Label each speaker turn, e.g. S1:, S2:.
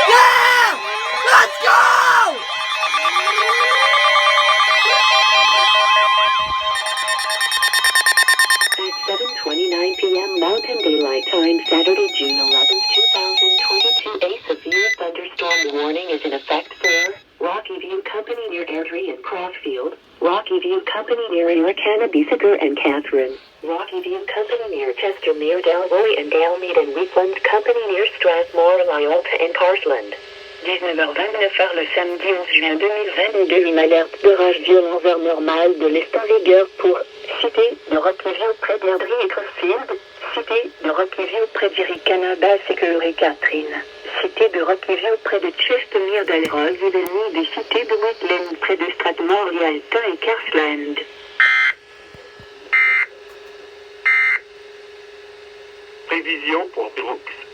S1: Yeah! Let's go!
S2: At 7:29 p.m. Mountain Daylight Time, Saturday, June 11th, 2022, a severe thunderstorm warning is in effect for Rocky View Company near Airdrie and Crossfield, Rocky View Company near Aricana, Beesiger and Catherine, Rocky View Company near Chester, near Dalroy and Dalmead, and Wheatland Company near Strathmore, Lyalta and Carsland. 19h29 le samedi 11 juin 2022, une alerte d'orage violent vers normal de l'est en vigueur pour Cité de Rocky-View près d'Airdrie et Crossfield, Cité de Rocky-View près d'Aricana, Beesiger et Catherine, Cité de Rocky-View près de Chester, near Dalroy et Dalmead, et Cité de Wheatland près de Strathmore, Lyalta et Carsland.
S3: Prévision pour Brooks.